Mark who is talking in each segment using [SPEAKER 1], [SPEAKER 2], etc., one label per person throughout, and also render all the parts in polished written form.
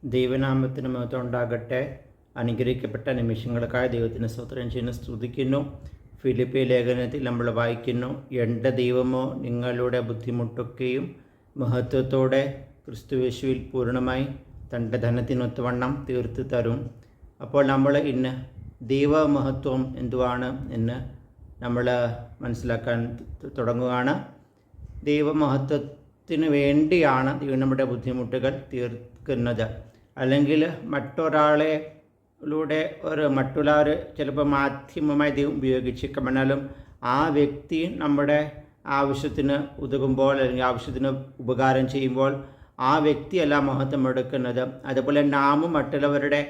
[SPEAKER 1] ദൈവനാമത്തിന് മഹത്വം ഉണ്ടാകട്ടെ. അനുഗ്രഹിക്കപ്പെട്ട നിമിഷങ്ങൾക്കായി ദൈവത്തിന് സ്തോത്രം ചെയ്യുന്നു, സ്തുതിക്കുന്നു. ഫിലിപ്പി ലേഖനത്തിൽ നമ്മൾ വായിക്കുന്നു, എൻ്റെ ദൈവമോ നിങ്ങളുടെ ബുദ്ധിമുട്ടൊക്കെയും മഹത്വത്തോടെ ക്രിസ്തുയേശുവിൽ പൂർണ്ണമായി തൻ്റെ ധനത്തിനൊത്തവണ്ണം തീർത്ത് തരും. അപ്പോൾ നമ്മൾ ഇന്ന് ദൈവമഹത്വം എന്തുവാണ് എന്ന് നമ്മൾ മനസ്സിലാക്കാൻ തുടങ്ങുകയാണ്. ദൈവമഹത്വത്തിന് വേണ്ടിയാണ് ദൈവം നമ്മുടെ ബുദ്ധിമുട്ടുകൾ തീർക്കുന്നത്. അല്ലെങ്കിൽ മറ്റുള്ളവർ ചിലപ്പോൾ മാധ്യമമായി ദൈവം ഉപയോഗിച്ചേക്കാം. എന്നാലും ആ വ്യക്തി നമ്മുടെ ആവശ്യത്തിന് ഉതകുമ്പോൾ അല്ലെങ്കിൽ ആവശ്യത്തിന് ഉപകാരം ചെയ്യുമ്പോൾ ആ വ്യക്തിയല്ല മഹത്വം എടുക്കുന്നത്. അതുപോലെ നാമും മറ്റുള്ളവരുടെ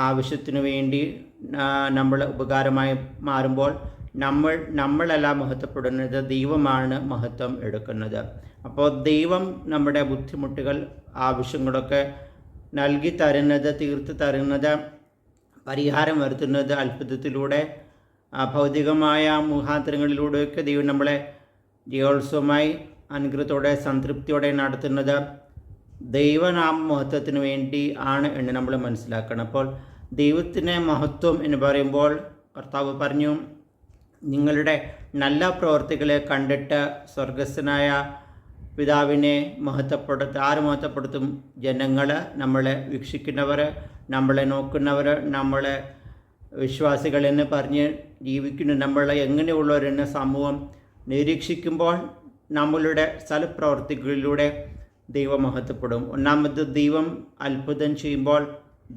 [SPEAKER 1] ആവശ്യത്തിനു വേണ്ടി നമ്മൾ ഉപകാരമായി മാറുമ്പോൾ നമ്മളല്ല മഹത്വപ്പെടുന്നത്, ദൈവമാണ് മഹത്വം എടുക്കുന്നത്. അപ്പോൾ ദൈവം നമ്മുടെ ബുദ്ധിമുട്ടുകൾ ആവശ്യങ്ങളൊക്കെ നൽകി തരുന്നത്, തീർത്ത് തരുന്നത്, പരിഹാരം വരുത്തുന്നത് അത്ഭുതത്തിലൂടെ, ഭൗതികമായ മുഖാന്തരങ്ങളിലൂടെയൊക്കെ ദൈവം നമ്മളെ ജയോത്സവമായി അനുഗ്രഹത്തോടെ സംതൃപ്തിയോടെ നടത്തുന്നത് ദൈവനാമ മഹത്വത്തിന് വേണ്ടി ആണ് എന്ന് നമ്മൾ മനസ്സിലാക്കണം. അപ്പോൾ ദൈവത്തിൻ്റെ മഹത്വം എന്ന് പറയുമ്പോൾ കർത്താവ് പറഞ്ഞു, നിങ്ങളുടെ നല്ല പ്രവർത്തികളെ കണ്ടിട്ട് സ്വർഗസ്ഥനായ പിതാവിനെ ആര് മഹത്വപ്പെടുത്തും? ജനങ്ങൾ, നമ്മളെ വീക്ഷിക്കുന്നവർ, നമ്മളെ നോക്കുന്നവർ, നമ്മളെ വിശ്വാസികളെന്ന് പറഞ്ഞ് ജീവിക്കുന്ന നമ്മളെ എങ്ങനെയുള്ളവരെന്ന് സമൂഹം നിരീക്ഷിക്കുമ്പോൾ നമ്മളുടെ സൽപ്രവർത്തികളിലൂടെ ദൈവം മഹത്വപ്പെടും. ഒന്നാമത് ദൈവം അത്ഭുതം ചെയ്യുമ്പോൾ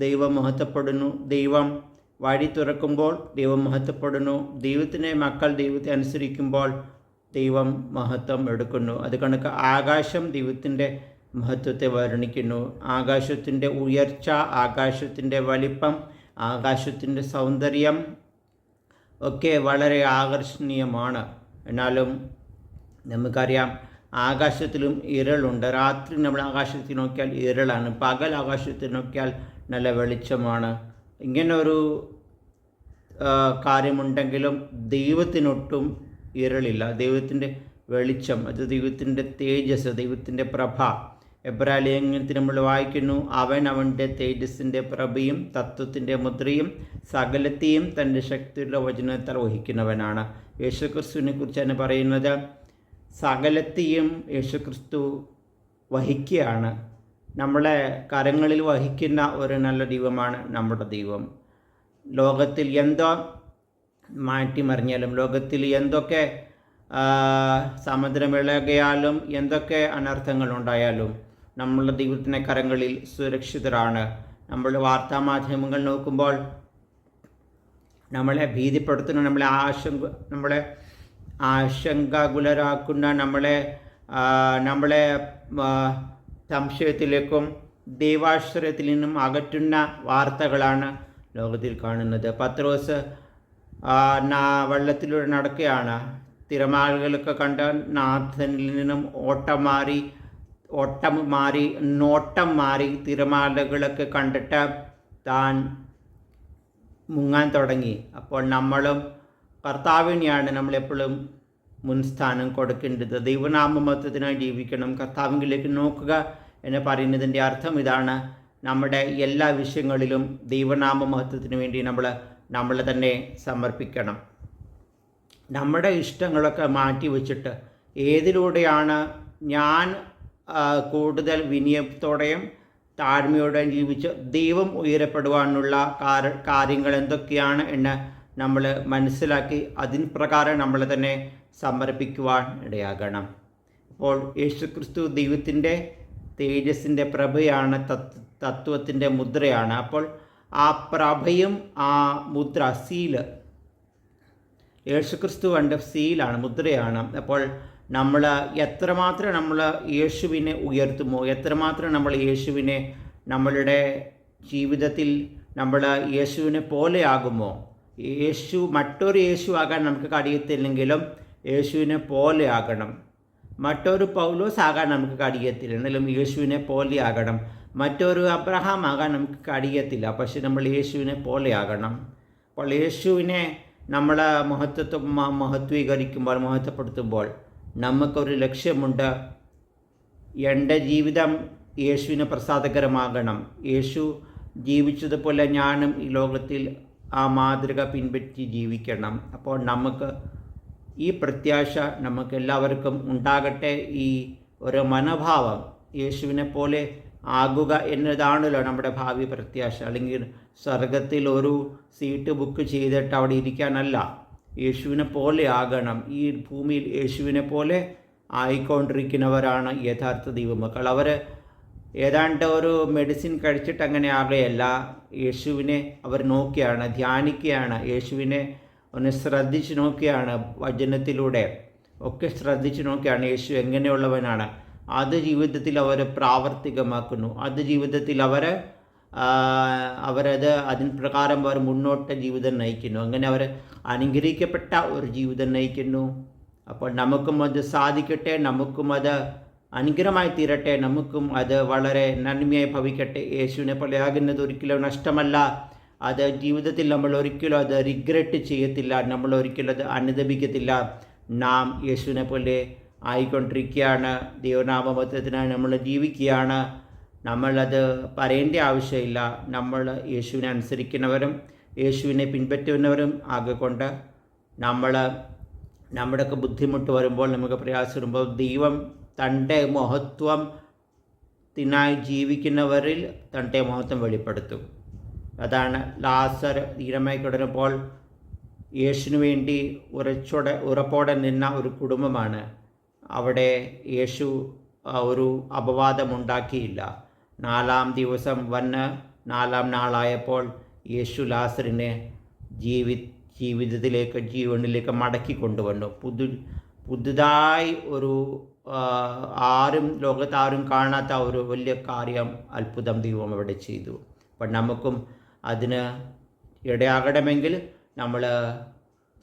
[SPEAKER 1] ദൈവം മഹത്വപ്പെടുന്നു. ദൈവം വഴി തുറക്കുമ്പോൾ ദൈവം മഹത്വപ്പെടുന്നു. ദൈവത്തിൻ്റെ മക്കൾ ദൈവത്തെ അനുസരിക്കുമ്പോൾ ദൈവം മഹത്വം എടുക്കുന്നു. അത് കണക്ക് ആകാശം ദൈവത്തിൻ്റെ മഹത്വത്തെ വർണ്ണിക്കുന്നു. ആകാശത്തിൻ്റെ ഉയർച്ച, ആകാശത്തിൻ്റെ വലിപ്പം, ആകാശത്തിൻ്റെ സൗന്ദര്യം ഒക്കെ വളരെ ആകർഷണീയമാണ്. എന്നാലും നമുക്കറിയാം, ആകാശത്തിലും ഇരുളുണ്ട്. രാത്രി നമ്മൾ ആകാശത്തിൽ നോക്കിയാൽ ഇരുളാണ്, പകൽ ആകാശത്തിൽ നോക്കിയാൽ നല്ല വെളിച്ചമാണ്. ഇങ്ങനൊരു കാര്യമുണ്ടെങ്കിലും ദൈവത്തിനൊട്ടും ഇരുളില്ല. ദൈവത്തിൻ്റെ വെളിച്ചം, അത് ദൈവത്തിൻ്റെ തേജസ്, ദൈവത്തിൻ്റെ പ്രഭ. എബ്രായ ലേഖനത്തിൽ നമ്മൾ വായിക്കുന്നു, അവൻ്റെ തേജസ്സിൻ്റെ പ്രഭയും തത്വത്തിൻ്റെ മുദ്രയും സകലത്തെയും തൻ്റെ ശക്തിയുള്ള വചനത്താൽ വഹിക്കുന്നവനാണ്. യേശുക്രിസ്തുവിനെ കുറിച്ചാണ് പറയുന്നത്. സകലത്തെയും യേശുക്രിസ്തു വഹിക്കുകയാണ്. നമ്മളെ കരങ്ങളിൽ വഹിക്കുന്ന ഒരു നല്ല ദൈവമാണ് നമ്മുടെ ദൈവം. ലോകത്തിൽ എന്തോ മാറ്റിമറിഞ്ഞാലും, ലോകത്തിൽ എന്തൊക്കെ സമുദ്രമിളകിയാലും, എന്തൊക്കെ അനർത്ഥങ്ങളുണ്ടായാലും നമ്മളുടെ ദൈവത്തിൻ്റെ കരങ്ങളിൽ സുരക്ഷിതരാണ്. നമ്മൾ വാർത്താമാധ്യമങ്ങൾ നോക്കുമ്പോൾ നമ്മളെ ഭീതിപ്പെടുത്തുന്ന, നമ്മളെ ആശങ്കാകുലരാക്കുന്ന, നമ്മളെ സംശയത്തിലേക്കും ദൈവാശ്രയത്തിൽ നിന്നും അകറ്റുന്ന വാർത്തകളാണ് ലോകത്തിൽ കാണുന്നത്. പത്രോസ് വെള്ളത്തിലൂടെ നടക്കുകയാണ്. തിരമാലകളൊക്കെ കണ്ട് നാഥനിൽ നിന്നും നോട്ടം മാറി തിരമാലകളൊക്കെ കണ്ടിട്ട് താൻ മുങ്ങാൻ തുടങ്ങി. അപ്പോൾ നമ്മളും കർത്താവിനെയാണ് നമ്മളെപ്പോഴും മുൻസ്ഥാനം കൊടുക്കേണ്ടത്. ദൈവനാമമത്വത്തിനായി ജീവിക്കണം, കർത്താവിലേക്ക് നോക്കുക എന്ന് പറയുന്നതിൻ്റെ അർത്ഥം ഇതാണ്. നമ്മുടെ എല്ലാ വിഷയങ്ങളിലും ദൈവനാമ മഹത്വത്തിന് വേണ്ടി നമ്മളെ തന്നെ സമർപ്പിക്കണം. നമ്മുടെ ഇഷ്ടങ്ങളൊക്കെ മാറ്റി വച്ചിട്ട് ഏതിലൂടെയാണ് ഞാൻ കൂടുതൽ വിനയത്തോടെയും താഴ്മയോടെയും ജീവിച്ച് ദൈവം ഉയരപ്പെടുവാനുള്ള കാര്യങ്ങൾ എന്തൊക്കെയാണ് എന്ന് നമ്മൾ മനസ്സിലാക്കി അതിന് പ്രകാരം നമ്മൾ തന്നെ സമർപ്പിക്കുവാൻ ഇടയാകണം. അപ്പോൾ യേശുക്രിസ്തു ദൈവത്തിൻ്റെ തേജസ്സിൻ്റെ പ്രഭയാണ്, തത്വത്തിൻ്റെ മുദ്രയാണ്. അപ്പോൾ ആ പ്രഭയും ആ മുദ്ര, സീല്, യേശുക്രിസ്തുവിൻ്റെ സീലാണ്, മുദ്രയാണ്. അപ്പോൾ നമ്മൾ എത്രമാത്രം നമ്മൾ യേശുവിനെ ഉയർത്തുമോ, എത്രമാത്രം നമ്മൾ യേശുവിനെ നമ്മളുടെ ജീവിതത്തിൽ യേശുവിനെ പോലെയാകുമോ, മറ്റൊരു യേശു ആകാൻ നമുക്ക് കഴിയത്തില്ലെങ്കിലും യേശുവിനെ പോലെ ആകണം. മറ്റൊരു പൗലോസ് ആകാൻ നമുക്ക് കഴിയത്തില്ല, എന്നാലും യേശുവിനെ പോലെ ആകണം. മറ്റൊരു അബ്രഹാം ആകാൻ നമുക്ക് കഴിയത്തില്ല, പക്ഷെ നമ്മൾ യേശുവിനെ പോലെ ആകണം. അപ്പോൾ യേശുവിനെ നമ്മൾ മഹത്വപ്പെടുത്തുമ്പോൾ നമുക്കൊരു ലക്ഷ്യമുണ്ട്. എൻ്റെ ജീവിതം യേശുവിന് പ്രസാദകരമാകണം. യേശു ജീവിച്ചതുപോലെ ഞാനും ഈ ലോകത്തിൽ ആ മാതൃക പിൻപറ്റി ജീവിക്കണം. അപ്പോൾ നമുക്ക് ഈ പ്രത്യാശ നമുക്ക് എല്ലാവർക്കും ഉണ്ടാകട്ടെ. ഈ ഒരു മനോഭാവം യേശുവിനെ പോലെ ആകുക എന്നതാണല്ലോ നമ്മുടെ ഭാവി പ്രത്യാശ. അല്ലെങ്കിൽ സ്വർഗത്തിൽ ഒരു സീറ്റ് ബുക്ക് ചെയ്തിട്ട് അവിടെ ഇരിക്കാനല്ല, യേശുവിനെ പോലെ ആകണം. ഈ ഭൂമിയിൽ യേശുവിനെ പോലെ ആയിക്കൊണ്ടിരിക്കുന്നവരാണ് യഥാർത്ഥ ദൈവമക്കൾ. അവർ ഏതാണ്ട് ഒരു മെഡിസിൻ കഴിച്ചിട്ട് അങ്ങനെ ആകുകയല്ല, യേശുവിനെ അവർ നോക്കിയാണ്, ധ്യാനിക്കുകയാണ്, യേശുവിനെ ഒന്ന് ശ്രദ്ധിച്ച് നോക്കിയാണ്, വചനത്തിലൂടെ ഒക്കെ ശ്രദ്ധിച്ച് നോക്കിയാണ് യേശു എങ്ങനെയുള്ളവനാണ്. അത് ജീവിതത്തിൽ അവർ പ്രാവർത്തികമാക്കുന്നു. അത് ജീവിതത്തിൽ അവരത് അതിന് പ്രകാരം അവർ മുന്നോട്ട് ജീവിതം നയിക്കുന്നു. അങ്ങനെ അവർ അനുഗ്രഹിക്കപ്പെട്ട ഒരു ജീവിതം നയിക്കുന്നു. അപ്പോൾ നമുക്കും അത് സാധിക്കട്ടെ, നമുക്കും അത് അനുഗ്രഹമായി തീരട്ടെ, നമുക്കും അത് വളരെ നന്മയായി ഭവിക്കട്ടെ. യേശുവിനെ പോലെ ആകുന്നത് ഒരിക്കലും നഷ്ടമല്ല. അത് ജീവിതത്തിൽ നമ്മൾ ഒരിക്കലും അത് റിഗ്രറ്റ് ചെയ്യത്തില്ല, നമ്മൾ ഒരിക്കലും അത് അനുദപിക്കത്തില്ല. നാം യേശുവിനെ പോലെ ആയിക്കൊണ്ടിരിക്കുകയാണ്. ദൈവനാമമഹത്വത്തിനായി നമ്മൾ ജീവിക്കുകയാണ്. നമ്മളത് പറയേണ്ട ആവശ്യമില്ല. നമ്മൾ യേശുവിനെ അനുസരിക്കുന്നവരും യേശുവിനെ പിൻപറ്റുന്നവരും ആകൊണ്ട് നമ്മുടെയൊക്കെ ബുദ്ധിമുട്ട് വരുമ്പോൾ, നമുക്ക് പ്രയാസം വരുമ്പോൾ, ദൈവം തൻ്റെ മഹത്വത്തിനായി ജീവിക്കുന്നവരിൽ തൻ്റെ മഹത്വം വെളിപ്പെടുത്തും. അതാണ് ലാസർ ധീരമായി കിടന്നപ്പോൾ യേശുവിന് വേണ്ടി ഉറപ്പോടെ നിന്ന ഒരു കുടുംബമാണ്. അവിടെ യേശു ഒരു അപവാദമുണ്ടാക്കിയില്ല. 4-ാം ദിവസം വന്ന് 4-ാം നാളായപ്പോൾ യേശു ലാസറിനെ ജീവിതത്തിലേക്ക്, ജീവനിലേക്ക് മടക്കി കൊണ്ടുവന്നു. പുതുതായി ഒരു ലോകത്താരും കാണാത്ത ഒരു വലിയ കാര്യം, അത്ഭുതം ദൈവം അവിടെ ചെയ്തു. അപ്പം നമുക്കും അതിന് ഇടയാകണമെങ്കിൽ നമ്മൾ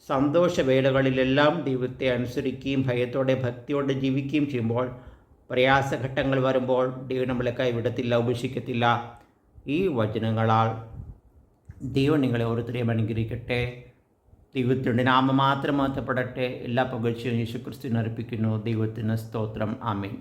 [SPEAKER 1] സന്തോഷവേളകളിലെല്ലാം ദൈവത്തെ അനുസരിക്കുകയും ഭയത്തോടെ ഭക്തിയോടെ ജീവിക്കുകയും ചെയ്യുമ്പോൾ, പ്രയാസഘട്ടങ്ങൾ വരുമ്പോൾ ദൈവം നമ്മളെ കൈവിടത്തില്ല, ഉപേക്ഷിക്കത്തില്ല. ഈ വചനങ്ങളാൽ ദൈവം നിങ്ങളെ ഓരോരുത്തരെയും അനുഗ്രഹിക്കട്ടെ. ദൈവത്തിൻ്റെ നാമം മാത്രം മഹത്വപ്പെടട്ടെ. എല്ലാ പുകഴ്ചയും യേശുക്രിസ്തുവിന് അർപ്പിക്കുന്നു. ദൈവത്തിന് സ്തോത്രം. ആമേൻ.